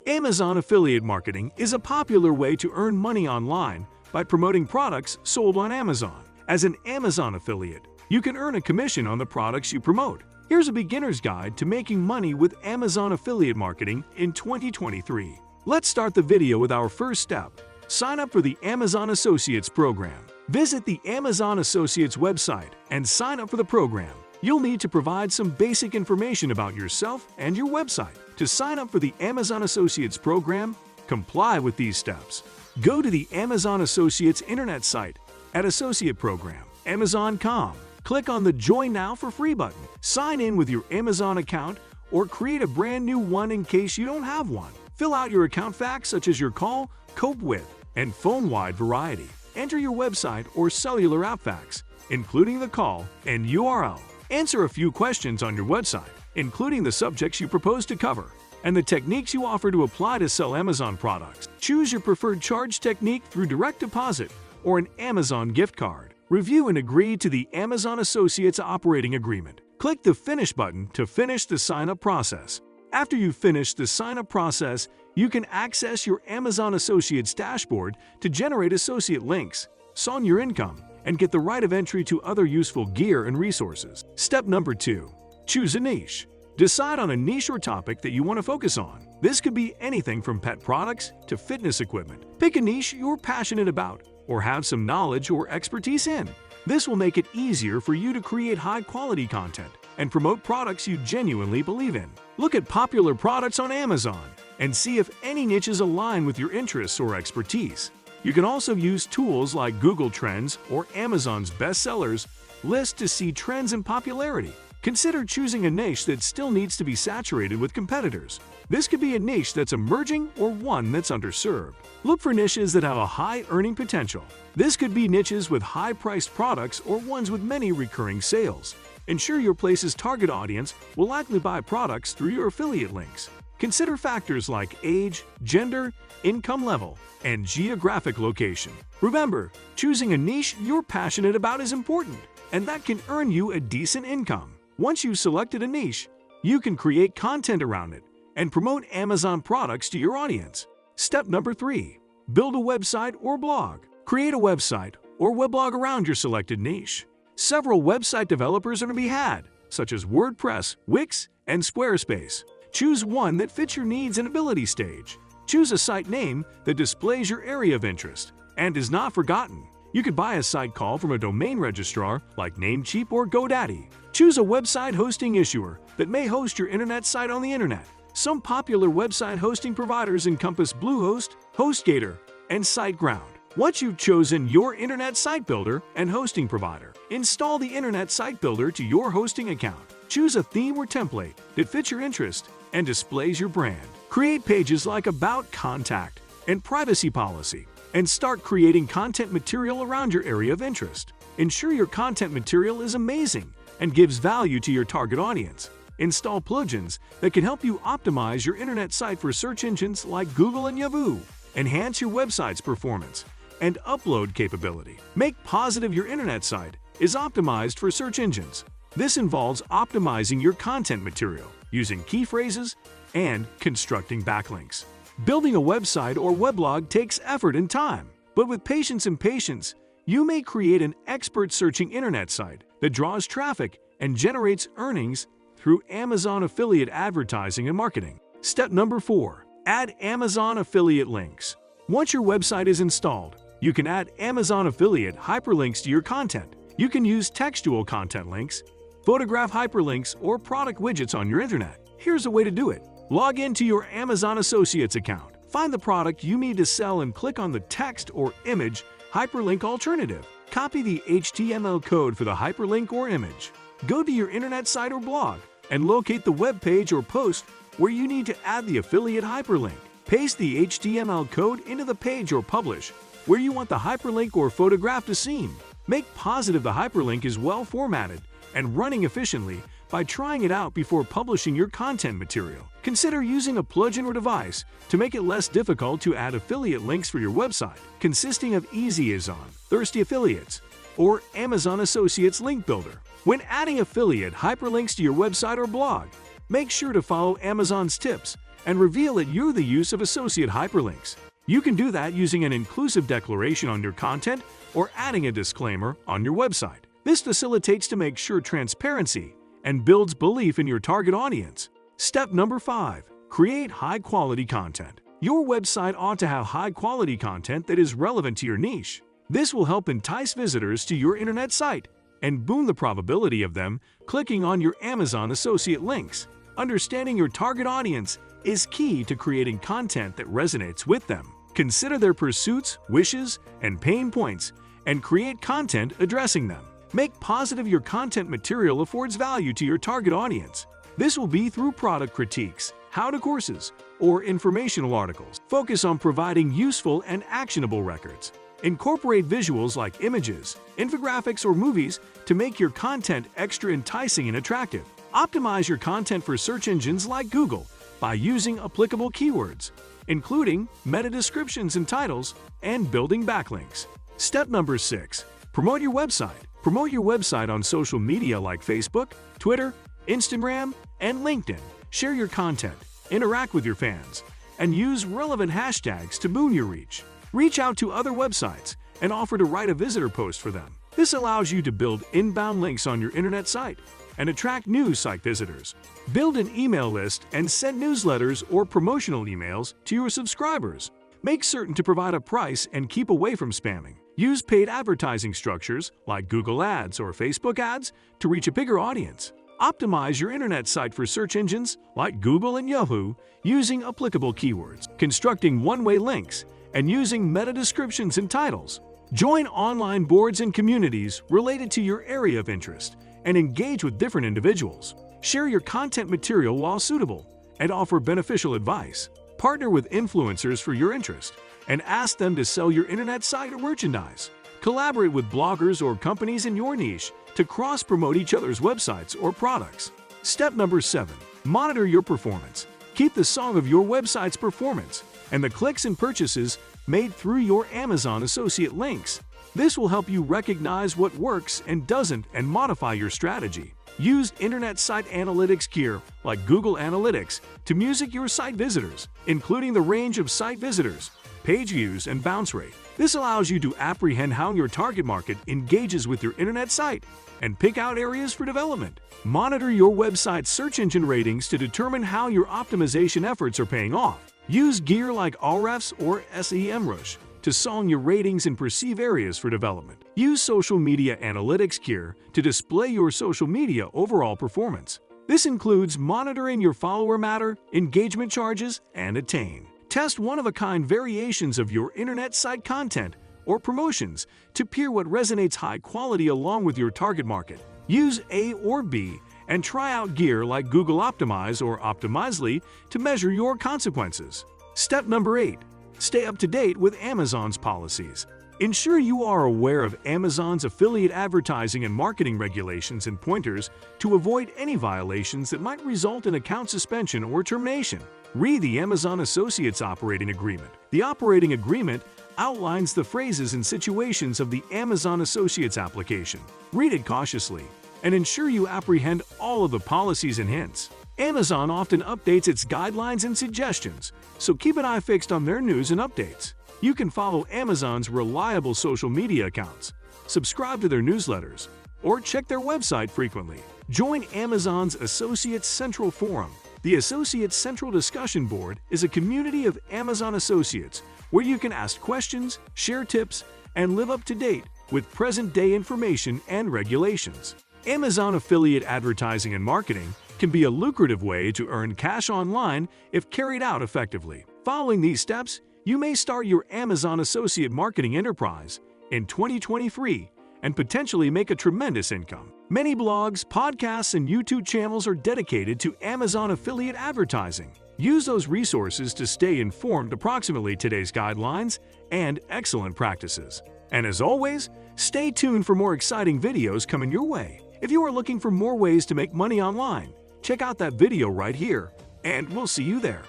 Amazon affiliate marketing is a popular way to earn money online by promoting products sold on Amazon. As an Amazon affiliate, you can earn a commission on the products you promote. Here's a beginner's guide to making money with Amazon affiliate marketing in 2023. Let's start the video with our first step. Sign up for the Amazon Associates program. Visit the Amazon Associates website and sign up for the program. You'll need to provide some basic information about yourself and your website. To sign up for the Amazon Associates program, comply with these steps. Go to the Amazon Associates internet site at Associate Program, Amazon.com. Click on the Join Now for Free button. Sign in with your Amazon account or create a brand new one in case you don't have one. Fill out your account facts such as your call, cope with, and phone-wide variety. Enter your website or cellular app facts, including the call and URL. Answer a few questions on your website, including the subjects you propose to cover and the techniques you offer to apply to sell Amazon products. Choose your preferred charge technique through direct deposit or an Amazon gift card. Review and agree to the Amazon Associates operating agreement. Click the Finish button to finish the sign-up process. After you finish the sign-up process, you can access your Amazon Associates dashboard to generate associate links, earn your income, and get the right of entry to other useful gear and resources. Step number 2. Choose a niche. Decide on a niche or topic that you want to focus on. This could be anything from pet products to fitness equipment. Pick a niche you're passionate about or have some knowledge or expertise in. This will make it easier for you to create high-quality content and promote products you genuinely believe in. Look at popular products on Amazon and see if any niches align with your interests or expertise. You can also use tools like Google Trends or Amazon's bestsellers list to see trends in popularity. Consider choosing a niche that still needs to be saturated with competitors. This could be a niche that's emerging or one that's underserved. Look for niches that have a high earning potential. This could be niches with high-priced products or ones with many recurring sales. Ensure your place's target audience will likely buy products through your affiliate links. Consider factors like age, gender, income level, and geographic location. Remember, choosing a niche you're passionate about is important, and that can earn you a decent income. Once you've selected a niche, you can create content around it and promote Amazon products to your audience. Step number 3. Build a website or blog. Create a website or weblog around your selected niche. Several website developers are to be had, such as WordPress, Wix, and Squarespace. Choose one that fits your needs and ability stage. Choose a site name that displays your area of interest and is not forgotten. You could buy a site call from a domain registrar like Namecheap or GoDaddy. Choose a website hosting issuer that may host your internet site on the internet. Some popular website hosting providers encompass Bluehost, HostGator, and SiteGround. Once you've chosen your internet site builder and hosting provider, install the internet site builder to your hosting account. Choose a theme or template that fits your interest and displays your brand. Create pages like About, Contact, and Privacy Policy, and start creating content material around your area of interest. Ensure your content material is amazing and gives value to your target audience. Install plugins that can help you optimize your internet site for search engines like Google and Yahoo. Enhance your website's performance and upload capability. Make positive your internet site is optimized for search engines. This involves optimizing your content material, using key phrases, and constructing backlinks. Building a website or weblog takes effort and time, but with patience, you may create an expert-searching internet site that draws traffic and generates earnings through Amazon affiliate advertising and marketing. Step number 4. Add Amazon affiliate links. Once your website is installed, you can add Amazon affiliate hyperlinks to your content. You can use textual content links, photograph hyperlinks, or product widgets on your internet. Here's a way to do it. Log into your Amazon Associates account. Find the product you need to sell and click on the text or image hyperlink alternative. Copy the HTML code for the hyperlink or image. Go to your internet site or blog and locate the web page or post where you need to add the affiliate hyperlink. Paste the HTML code into the page or publish where you want the hyperlink or photograph to seem. Make positive the hyperlink is well formatted and running efficiently by trying it out before publishing your content material. Consider using a plugin or device to make it less difficult to add affiliate links for your website, consisting of EasyIsOn, Thirsty Affiliates, or Amazon Associates Link Builder. When adding affiliate hyperlinks to your website or blog, make sure to follow Amazon's tips and reveal that you're the use of associate hyperlinks. You can do that using an inclusive declaration on your content or adding a disclaimer on your website. This facilitates to make sure transparency and builds belief in your target audience. Step number 5. Create high-quality content. Your website ought to have high-quality content that is relevant to your niche. This will help entice visitors to your internet site and boom the probability of them clicking on your Amazon associate links. Understanding your target audience is key to creating content that resonates with them. Consider their pursuits, wishes, and pain points, and create content addressing them. Make positive your content material affords value to your target audience. This will be through product critiques, how-to courses, or informational articles. Focus on providing useful and actionable records. Incorporate visuals like images, infographics, or movies to make your content extra enticing and attractive. Optimize your content for search engines like Google by using applicable keywords, including meta descriptions and titles, and building backlinks. Step number 6. Promote your website. Promote your website on social media like Facebook, Twitter, Instagram, and LinkedIn. Share your content, interact with your fans, and use relevant hashtags to boom your reach. Reach out to other websites and offer to write a visitor post for them. This allows you to build inbound links on your internet site and attract new site visitors. Build an email list and send newsletters or promotional emails to your subscribers. Make certain to provide a price and keep away from spamming. Use paid advertising structures like Google Ads or Facebook Ads to reach a bigger audience. Optimize your internet site for search engines like Google and Yahoo using applicable keywords, constructing one-way links, and using meta descriptions and titles. Join online boards and communities related to your area of interest and engage with different individuals. Share your content material while suitable and offer beneficial advice. Partner with influencers for your interest and ask them to sell your internet site or merchandise. Collaborate with bloggers or companies in your niche to cross-promote each other's websites or products. Step number 7. Monitor your performance. Keep the song of your website's performance and the clicks and purchases made through your Amazon associate links. This will help you recognize what works and doesn't and modify your strategy. Use internet site analytics gear like Google Analytics to music your site visitors, including the range of site visitors, page views, and bounce rate. This allows you to apprehend how your target market engages with your internet site and pick out areas for development. Monitor your website's search engine ratings to determine how your optimization efforts are paying off. Use gear like Ahrefs or SEMrush to song your ratings and perceive areas for development. Use social media analytics gear to display your social media overall performance. This includes monitoring your follower matter, engagement charges, and attain. Test one-of-a-kind variations of your internet site content or promotions to peer what resonates high quality along with your target market. Use A or B and try out gear like Google Optimize or Optimizely to measure your consequences. Step number 8. Stay up to date with Amazon's policies. Ensure you are aware of Amazon's affiliate advertising and marketing regulations and pointers to avoid any violations that might result in account suspension or termination. Read the Amazon Associates Operating Agreement. The Operating Agreement outlines the phrases and situations of the Amazon Associates application. Read it cautiously and ensure you apprehend all of the policies and hints. Amazon often updates its guidelines and suggestions, so keep an eye fixed on their news and updates. You can follow Amazon's reliable social media accounts, subscribe to their newsletters, or check their website frequently. Join Amazon's Associates Central Forum. The Associates Central Discussion Board is a community of Amazon associates where you can ask questions, share tips, and live up to date with present-day information and regulations. Amazon affiliate advertising and marketing can be a lucrative way to earn cash online if carried out effectively. Following these steps, you may start your Amazon associate marketing enterprise in 2023 and potentially make a tremendous income. Many blogs, podcasts, and YouTube channels are dedicated to Amazon affiliate advertising. Use those resources to stay informed approximately today's guidelines and excellent practices. And as always, stay tuned for more exciting videos coming your way. If you are looking for more ways to make money online, check out that video right here, and we'll see you there.